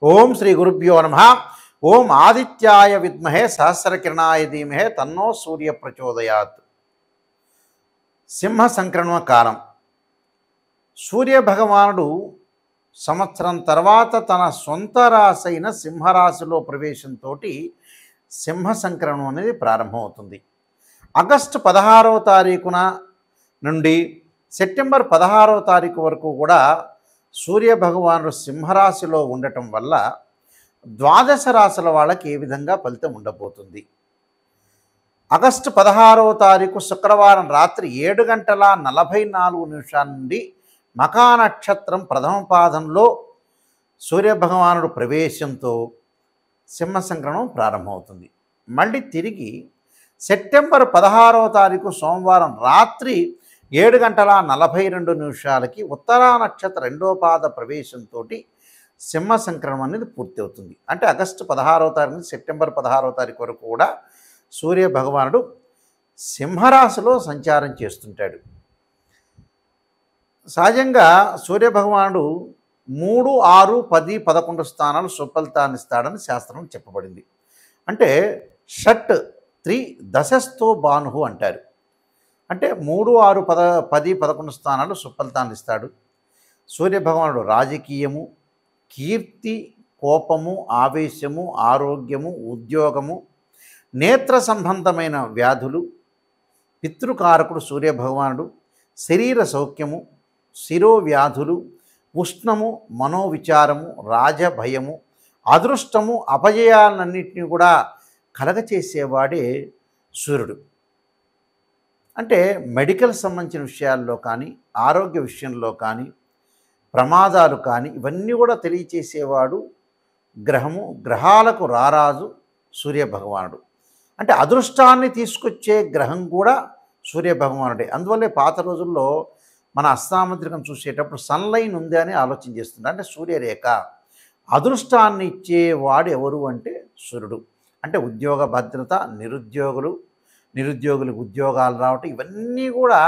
ఓం శ్రీ గురుభ్యో నమః. ఓం ఆదిత్యాయ విద్మహే సహస్రకిరణాయ ధీమహే తన్నో సూర్య ప్రచోదయాత్. సింహ సంక్రమణ కాలం. సూర్య భగవానుడు సంవత్సరం తర్వాత తన సొంత రాశి అయిన సింహరాశిలో ప్రవేశంతో సింహ సంక్రమణం అనేది ప్రారంభమవుతుంది. ఆగస్టు 16వ తారీఖున నుండి సెప్టెంబర్ 16వ తారీఖు వరకు కూడా సూర్య భగవానుడు సింహరాశిలో ఉండటం వల్ల ద్వాదశ రాశుల వాళ్ళకి ఏ విధంగా ఫలితం ఉండబోతుంది. ఆగస్టు 16వ తారీఖు శుక్రవారం రాత్రి 7:44 నుండి మఖా నక్షత్రం ప్రథమ పాదంలో సూర్యభగవానుడు ప్రవేశంతో సింహ సంక్రమణం ప్రారంభమవుతుంది. మళ్ళీ తిరిగి సెప్టెంబర్ 16వ తారీఖు సోమవారం రాత్రి 7:42 ఉత్తరా నక్షత్ర రెండో పాద ప్రవేశంతో సింహ సంక్రమణం అనేది పూర్తి అవుతుంది. అంటే ఆగస్టు 16వ తారీఖు నుంచి సెప్టెంబర్ 16వ తారీఖు వరకు కూడా సూర్య భగవానుడు సింహరాశిలో సంచారం చేస్తుంటాడు. సహజంగా సూర్య భగవానుడు 3, 6, 10, 11 స్థానాలు సుఫలితాన్ని ఇస్తాడని శాస్త్రం చెప్పబడింది. అంటే షట్ 3 దశస్థో భాను అంటారు. అంటే 3, 6, 10, 11 స్థానాలు సుఫలితాన్ని ఇస్తాడు. సూర్యభగవానుడు రాజకీయము, కీర్తి, కోపము, ఆవేశము, ఆరోగ్యము, ఉద్యోగము, నేత్ర సంబంధమైన వ్యాధులు, పితృకారకుడు సూర్యభగవానుడు, శరీర సౌఖ్యము, శిరోవ్యాధులు, ఉష్ణము, మనోవిచారము, రాజభయము, అదృష్టము, అపజయాలన్నింటినీ కూడా కలగచేసేవాడే సూర్యుడు. అంటే మెడికల్ సంబంధించిన విషయాల్లో కానీ, ఆరోగ్య విషయంలో కానీ, ప్రమాదాలు కానీ ఇవన్నీ కూడా తెలియచేసేవాడు గ్రహము. గ్రహాలకు రారాజు సూర్యభగవానుడు. అంటే అదృష్టాన్ని తీసుకొచ్చే గ్రహం కూడా సూర్యభగవానుడే. అందువల్లే పాత రోజుల్లో మన అస్తాముద్రికం చూసేటప్పుడు సన్లైన్ ఉంది అని ఆలోచన చేస్తుంది. అంటే సూర్యరేఖ అదృష్టాన్ని ఇచ్చేవాడు ఎవరు అంటే సూర్యుడు. అంటే ఉద్యోగ భద్రత, నిరుద్యోగులకు ఉద్యోగాలు రావటం ఇవన్నీ కూడా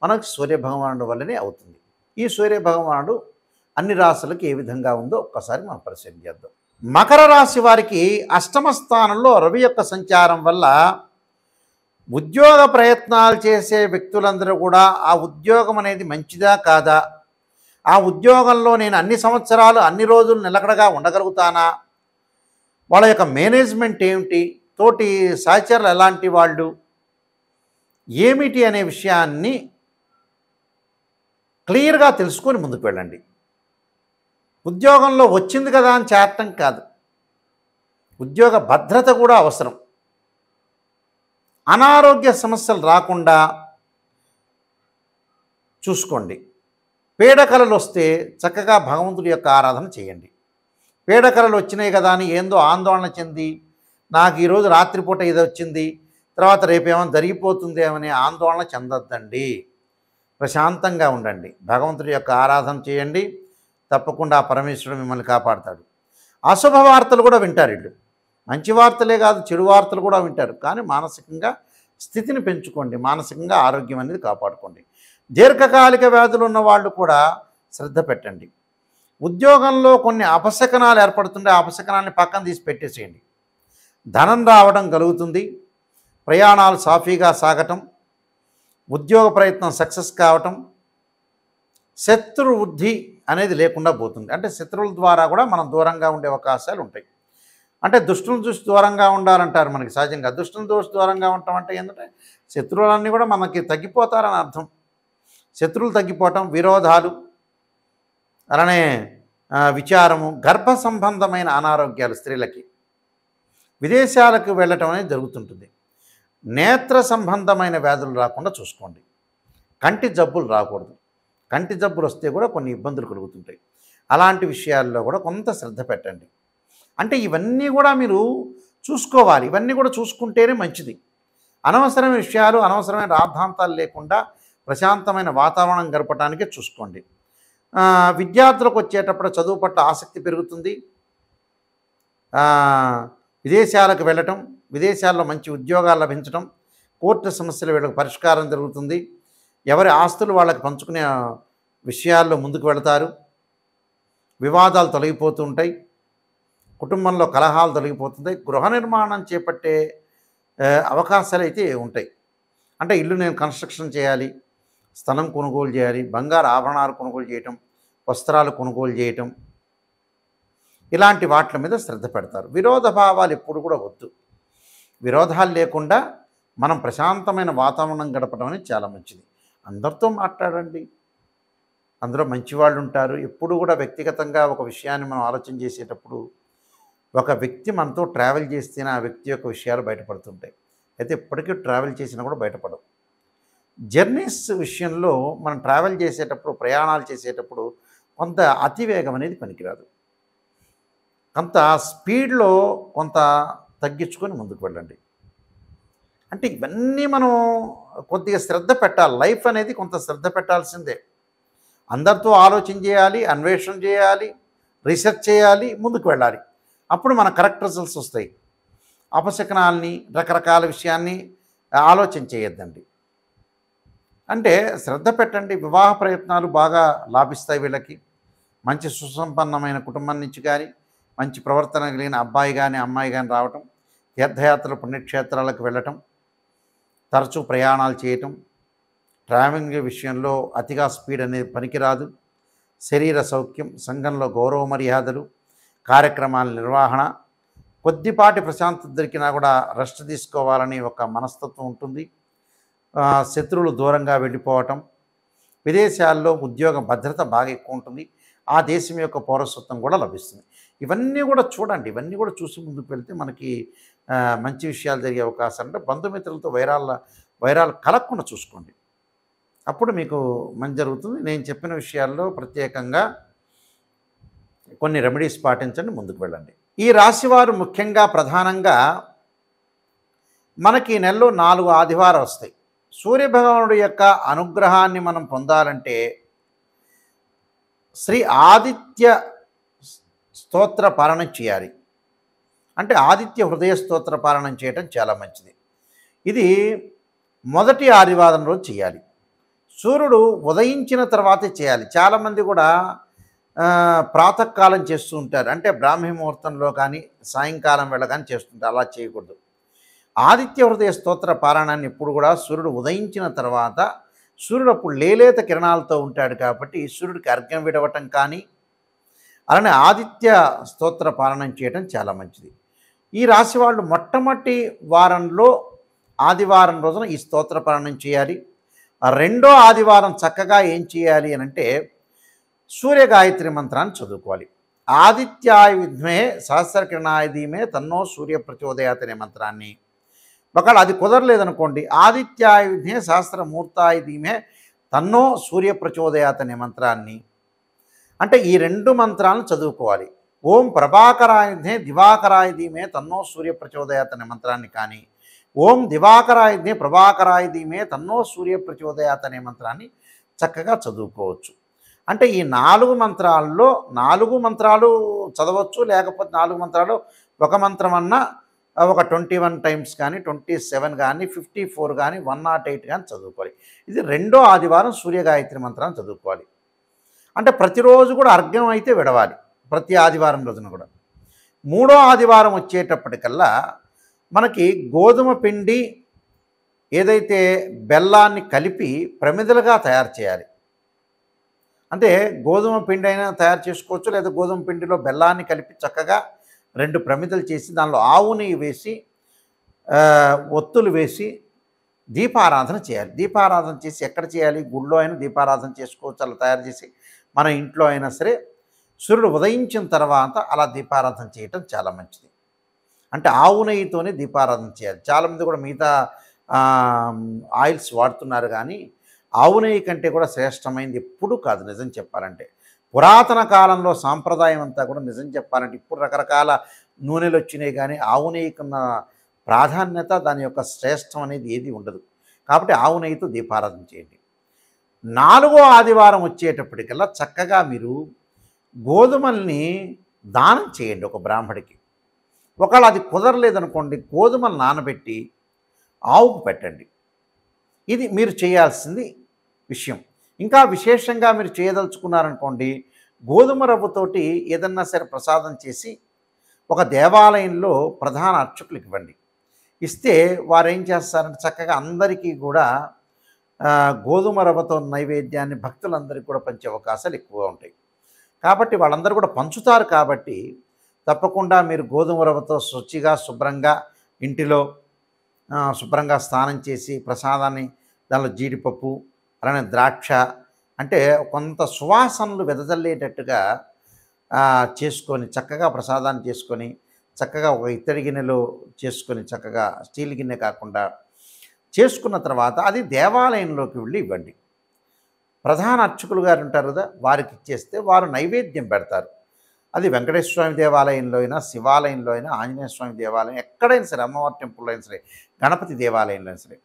మనకు సూర్యభగవానుడు వల్లనే అవుతుంది. ఈ సూర్యభగవానుడు అన్ని రాశులకు ఏ విధంగా ఉందో ఒక్కసారి మనం పరిశీలన చేద్దాం. మకర రాశి వారికి అష్టమ స్థానంలో రవి యొక్క సంచారం వల్ల ఉద్యోగ ప్రయత్నాలు చేసే వ్యక్తులందరూ కూడా ఆ ఉద్యోగం అనేది మంచిదా కాదా, ఆ ఉద్యోగంలో నేను అన్ని సంవత్సరాలు అన్ని రోజులు నిలకడగా ఉండగలుగుతానా, వాళ్ళ యొక్క మేనేజ్మెంట్ ఏమిటి, తోటి సహచరులు ఎలాంటి వాళ్ళు ఏమిటి అనే విషయాన్ని క్లియర్గా తెలుసుకొని ముందుకు వెళ్ళండి. ఉద్యోగంలో వచ్చింది కదా అని చేరటం కాదు, ఉద్యోగ భద్రత కూడా అవసరం. అనారోగ్య సమస్యలు రాకుండా చూసుకోండి. పీడకలలు వస్తే చక్కగా భగవంతుడి యొక్క ఆరాధన చేయండి. పీడకలలు వచ్చినాయి కదా అని ఏందో ఆందోళన చెంది నాకు ఈరోజు రాత్రిపూట ఇది వచ్చింది, తర్వాత రేపేమో జరిగిపోతుంది అనే ఆందోళన చెందొద్దండి. ప్రశాంతంగా ఉండండి. భగవంతుడి యొక్క ఆరాధన చేయండి. తప్పకుండా పరమేశ్వరుడు మిమ్మల్ని కాపాడుతాడు. అశుభ వార్తలు కూడా వింటారు వీళ్ళు. మంచి వార్తలే కాదు, చెడు వార్తలు కూడా వింటారు. కానీ మానసికంగా స్థితిని పెంచుకోండి. మానసికంగా ఆరోగ్యం అనేది కాపాడుకోండి. దీర్ఘకాలిక వ్యాధులు ఉన్న వాళ్ళు కూడా శ్రద్ధ పెట్టండి. ఉద్యోగంలో కొన్ని అపశకనాలు ఏర్పడుతుంటే ఆ అపశకనాన్ని పక్కన తీసి పెట్టేసేయండి. ధనం రావడం కలుగుతుంది. ప్రయాణాలు సాఫీగా సాగటం, ఉద్యోగ ప్రయత్నం సక్సెస్ కావటం, శత్రు వృద్ధి అనేది లేకుండా పోతుంది. అంటే శత్రువుల ద్వారా కూడా మనం దూరంగా ఉండే అవకాశాలు ఉంటాయి. అంటే దుష్టులను చూసి దూరంగా ఉండాలంటారు మనకి సహజంగా. దుష్టులను చూసి దూరంగా ఉండటం అంటే ఏంటంటే శత్రువులన్నీ కూడా మనకి తగ్గిపోతారని అర్థం. శత్రువులు తగ్గిపోవటం, విరోధాలు, అలానే విచారము, గర్భ సంబంధమైన అనారోగ్యాలు స్త్రీలకి, విదేశాలకు వెళ్ళటం అనేది జరుగుతుంటుంది. నేత్ర సంబంధమైన వ్యాధులు రాకుండా చూసుకోండి. కంటి జబ్బులు రాకూడదు. కంటి జబ్బులు వస్తే కూడా కొన్ని ఇబ్బందులు కలుగుతుంటాయి. అలాంటి విషయాల్లో కూడా కొంత శ్రద్ధ పెట్టండి. అంటే ఇవన్నీ కూడా మీరు చూసుకోవాలి. ఇవన్నీ కూడా చూసుకుంటేనే మంచిది. అనవసరమైన విషయాలు, అనవసరమైన రాద్ధాంతాలు లేకుండా ప్రశాంతమైన వాతావరణం గడపడానికే చూసుకోండి. విద్యార్థులకు వచ్చేటప్పుడు చదువు పట్ల ఆసక్తి పెరుగుతుంది. విదేశాలకు వెళ్ళటం, విదేశాల్లో మంచి ఉద్యోగాలు లభించడం, కోర్టు సమస్యలు వీళ్ళకి పరిష్కారం జరుగుతుంది. ఎవరి ఆస్తులు వాళ్ళకి పంచుకునే విషయాల్లో ముందుకు వెళతారు. వివాదాలు తొలగిపోతూ ఉంటాయి. కుటుంబంలో కలహాలు తొలగిపోతుంది. గృహ నిర్మాణం చేపట్టే అవకాశాలు అయితే ఉంటాయి. అంటే ఇల్లు నేను కన్స్ట్రక్షన్ చేయాలి, స్థలం కొనుగోలు చేయాలి, బంగారు ఆభరణాలు కొనుగోలు చేయటం, వస్త్రాలు కొనుగోలు చేయటం, ఇలాంటి వాటి మీద శ్రద్ధ పెడతారు. విరోధ భావాలు ఎప్పుడు కూడా వద్దు. విరోధాలు లేకుండా మనం ప్రశాంతమైన వాతావరణం గడపడం అనేది చాలా మంచిది. అందరితో మాట్లాడండి, అందులో మంచివాళ్ళు ఉంటారు. ఎప్పుడు కూడా వ్యక్తిగతంగా ఒక విషయాన్ని మనం ఆలోచన చేసేటప్పుడు ఒక వ్యక్తి మనతో ట్రావెల్ చేస్తేనే ఆ వ్యక్తి యొక్క విషయాలు బయటపడుతుంటాయి. అయితే ఎప్పటికీ ట్రావెల్ చేసినా కూడా బయటపడవు. జర్నీస్ విషయంలో మనం ట్రావెల్ చేసేటప్పుడు, ప్రయాణాలు చేసేటప్పుడు కొంత అతివేగం అనేది పనికిరాదు. కొంత స్పీడ్లో కొంత తగ్గించుకొని ముందుకు వెళ్ళండి. అంటే ఇవన్నీ మనం కొద్దిగా శ్రద్ధ పెట్టాలి. లైఫ్ అనేది కొంత శ్రద్ధ పెట్టాల్సిందే. అందరితో ఆలోచన చేయాలి, అన్వేషణ చేయాలి, రీసెర్చ్ చేయాలి, ముందుకు వెళ్ళాలి. అప్పుడు మన కరెక్ట్ రిజల్ట్స్ వస్తాయి. అపశకనాల్ని, రకరకాల విషయాన్ని ఆలోచన చేయొద్దండి. అంటే శ్రద్ధ పెట్టండి. వివాహ ప్రయత్నాలు బాగా లాభిస్తాయి వీళ్ళకి. మంచి సుసంపన్నమైన కుటుంబం నుంచి కానీ, మంచి ప్రవర్తన కలిగిన అబ్బాయి కానీ అమ్మాయి కానీ రావటం, తీర్థయాత్రలు పుణ్యక్షేత్రాలకు వెళ్ళటం, తరచూ ప్రయాణాలు చేయటం, ట్రావెలింగ్ విషయంలో అతిగా స్పీడ్ అనేది పనికిరాదు. శరీర సౌఖ్యం, సంఘంలో గౌరవ మర్యాదలు, కార్యక్రమాల నిర్వహణ, కొద్దిపాటి ప్రశాంతత దొరికినా కూడా రెస్ట్ తీసుకోవాలని ఒక మనస్తత్వం ఉంటుంది. శత్రువులు దూరంగా వెళ్ళిపోవటం, విదేశాల్లో ఉద్యోగ భద్రత బాగా ఎక్కువ ఉంటుంది. ఆ దేశం యొక్క పౌరసత్వం కూడా లభిస్తుంది. ఇవన్నీ కూడా చూడండి. ఇవన్నీ కూడా చూసి ముందుకు వెళ్తే మనకి మంచి విషయాలు జరిగే అవకాశం. అంటే బంధుమిత్రులతో వైరాలు కలగకుండా చూసుకోండి. అప్పుడు మీకు మంచి జరుగుతుంది. నేను చెప్పిన విషయాల్లో ప్రత్యేకంగా కొన్ని రెమెడీస్ పాటించండి, ముందుకు వెళ్ళండి. ఈ రాశివారు ముఖ్యంగా ప్రధానంగా మనకి ఈ నెలలో 4 ఆదివారాలు వస్తాయి. సూర్యభగవానుడి యొక్క అనుగ్రహాన్ని మనం పొందాలంటే శ్రీ ఆదిత్య స్తోత్ర పారాయణం చేయాలి. అంటే ఆదిత్య హృదయ స్తోత్ర పారాయణం చేయటం చాలా మంచిది. ఇది మొదటి ఆదివారం రోజు చేయాలి. సూర్యుడు ఉదయించిన తర్వాతే చేయాలి. చాలామంది కూడా ప్రాతకాలం చేస్తూ ఉంటారు. అంటే బ్రాహ్మీ ముహూర్తంలో కానీ సాయంకాలం వేళ కానీ చేస్తుంటారు. అలా చేయకూడదు. ఆదిత్య హృదయ స్తోత్ర పారాయణాన్ని ఎప్పుడు కూడా సూర్యుడు ఉదయించిన తర్వాత, సూర్యుడు అప్పుడు లేలేత కిరణాలతో ఉంటాడు కాబట్టి సూర్యుడికి అర్ఘ్యం విడవటం కానీ, అలానే ఆదిత్య స్తోత్ర పారాయణం చేయటం చాలా మంచిది. ఈ రాశి వాళ్ళు మొట్టమొదటి వారంలో ఆదివారం రోజున ఈ స్తోత్ర పారాయణం చేయాలి. రెండో ఆదివారం చక్కగా ఏం చేయాలి అని అంటే సూర్య గాయత్రి మంత్రాన్ని చదువుకోవాలి. ఆదిత్యాయ విద్మహే సహస్రకిరణాయ ధీమహి తన్నో సూర్య ప్రచోదయాత్ అనే మంత్రాన్ని, ఒకవేళ అది కుదరలేదనుకోండి, ఆదిత్యాయ విద్మహే సహస్రమూర్తాయ ధీమహి తన్నో సూర్య ప్రచోదయాత్ అనే మంత్రాన్ని, అంటే ఈ 2 మంత్రాలను చదువుకోవాలి. ఓం ప్రభాకరాయ విద్మహే దివాకరాయ ధీమహి తన్నో సూర్య ప్రచోదయాత్ అనే మంత్రాన్ని కానీ, ఓం దివాకరాయ విద్మహే ప్రభాకరాయ ధీమహి తన్నో సూర్య ప్రచోదయాత్ అనే మంత్రాన్ని చక్కగా చదువుకోవచ్చు. అంటే ఈ 4 మంత్రాల్లో 4 మంత్రాలు చదవచ్చు. లేకపోతే 4 మంత్రాలు ఒక మంత్రం అన్నా ఒక 21 టైమ్స్ కానీ, 27 కానీ, 54 కానీ, 108 కానీ చదువుకోవాలి. ఇది రెండో ఆదివారం సూర్యగాయత్రి మంత్రాన్ని చదువుకోవాలి. అంటే ప్రతిరోజు కూడా అర్ఘ్యం అయితే విడవాలి, ప్రతి ఆదివారం రోజున కూడా. మూడో ఆదివారం వచ్చేటప్పటికల్లా మనకి గోధుమ పిండి ఏదైతే బెల్లాన్ని కలిపి ప్రమిదలుగా తయారు చేయాలి. అంటే గోధుమ పిండి అయినా తయారు చేసుకోవచ్చు, లేదా గోధుమ పిండిలో బెల్లాన్ని కలిపి చక్కగా 2 ప్రమిదలు చేసి దానిలో ఆవు నెయ్యి వేసి ఒత్తులు వేసి దీపారాధన చేయాలి. దీపారాధన చేసి ఎక్కడ చేయాలి? గుళ్ళో అయినా దీపారాధన చేసుకోవచ్చు. అలా తయారు చేసి మన ఇంట్లో అయినా సరే సూర్యుడు ఉదయించిన తర్వాత అలా దీపారాధన చేయటం చాలా మంచిది. అంటే ఆవు నెయ్యితోనే దీపారాధన చేయాలి. చాలామంది కూడా మిగతా ఆయిల్స్ వాడుతున్నారు, కానీ ఆవు నెయ్యి కంటే కూడా శ్రేష్టమైనది ఎప్పుడూ కాదు నిజం చెప్పాలంటే. పురాతన కాలంలో సాంప్రదాయం అంతా కూడా నిజం చెప్పాలంటే, ఇప్పుడు రకరకాల నూనెలు వచ్చినాయి, కానీ ఆవు నెయ్యికున్న ప్రాధాన్యత, దాని యొక్క శ్రేష్టం అనేది ఏది ఉండదు. కాబట్టి ఆవు నెయ్యితో దీపారాధన చేయండి. 4వ ఆదివారం వచ్చేటప్పటికల్లా చక్కగా మీరు గోధుమల్ని దానం చేయండి ఒక బ్రాహ్మడికి. ఒకవేళ అది కుదరలేదనుకోండి, గోధుమలు నానబెట్టి ఆవుకు పెట్టండి. ఇది మీరు చేయాల్సింది విషయం. ఇంకా విశేషంగా మీరు చేయదలుచుకున్నారనుకోండి, గోధుమ రవ్వతోటి ఏదన్నా సరే ప్రసాదం చేసి ఒక దేవాలయంలో ప్రధాన అర్చకులకు ఇవ్వండి. ఇస్తే వారు ఏం చేస్తారంటే చక్కగా అందరికీ కూడా గోధుమ రవ్వతో నైవేద్యాన్ని భక్తులందరికీ కూడా పంచే అవకాశాలు ఎక్కువగా ఉంటాయి. కాబట్టి వాళ్ళందరూ కూడా పంచుతారు కాబట్టి తప్పకుండా మీరు గోధుమ రవ్వతో శుచిగా శుభ్రంగా ఇంటిలో శుభ్రంగా స్నానం చేసి ప్రసాదాన్ని దానిలో జీడిపప్పు అలానే ద్రాక్ష అంటే కొంత సువాసనలు వెదజల్లేటట్టుగా చేసుకొని చక్కగా ప్రసాదాన్ని చేసుకొని చక్కగా ఒక ఇత్తడి గిన్నెలో చేసుకొని చక్కగా స్టీల్ గిన్నె కాకుండా చేసుకున్న తర్వాత అది దేవాలయంలోకి వెళ్ళి ఇవ్వండి. ప్రధాన అర్చకులు గారు ఉంటారు కదా, వారికి ఇచ్చేస్తే వారు నైవేద్యం పెడతారు. అది వెంకటేశ్వర స్వామి దేవాలయంలో అయినా, శివాలయంలో అయినా, ఆంజనేయ స్వామి దేవాలయం ఎక్కడైనా సరే, అమ్మవారి టెంపుల్లో అయినా సరే, గణపతి దేవాలయంలో అయినా సరే,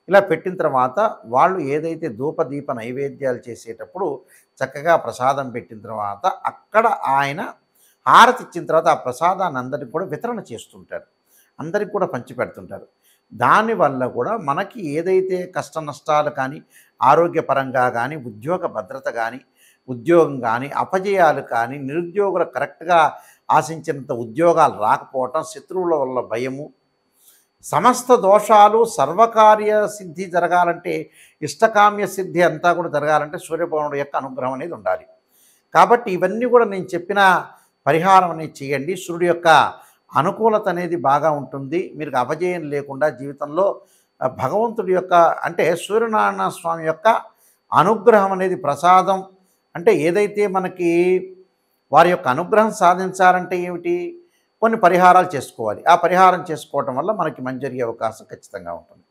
ఇలా పెట్టిన తర్వాత వాళ్ళు ఏదైతే ధూపదీప నైవేద్యాలు చేసేటప్పుడు చక్కగా ప్రసాదం పెట్టిన తర్వాత అక్కడ ఆయన హారతి ఇచ్చిన తర్వాత ఆ ప్రసాదాన్ని అందరికి కూడా వితరణ చేస్తుంటారు, అందరికి కూడా పంచిపెడుతుంటారు. దానివల్ల కూడా మనకి ఏదైతే కష్ట నష్టాలు కానీ, ఆరోగ్యపరంగా కానీ, ఉద్యోగ భద్రత కానీ, ఉద్యోగం కానీ, అపజయాలు కానీ, నిరుద్యోగులు కరెక్ట్గా ఆశించినంత ఉద్యోగాలు రాకపోవటం, శత్రువుల వల్ల భయము, సమస్త దోషాలు సర్వకార్య సిద్ధి జరగాలంటే, ఇష్టకామ్య సిద్ధి అంతా కూడా జరగాలంటే సూర్యభగవానుడి యొక్క అనుగ్రహం అనేది ఉండాలి. కాబట్టి ఇవన్నీ కూడా నేను చెప్పిన పరిహారం అనేది చేయండి. సూర్యుడి యొక్క అనుకూలత అనేది బాగా ఉంటుంది. మీరు అపజయం లేకుండా జీవితంలో భగవంతుడి యొక్క అంటే సూర్యనారాయణ స్వామి యొక్క అనుగ్రహం అనేది ప్రసాదం అంటే ఏదైతే మనకి వారి యొక్క అనుగ్రహం సాధించాలంటే ఏమిటి, కొన్ని పరిహారాలు చేసుకోవాలి. ఆ పరిహారం చేసుకోవటం వల్ల మనకి మంచి జరిగే అవకాశం ఖచ్చితంగా ఉంటుంది.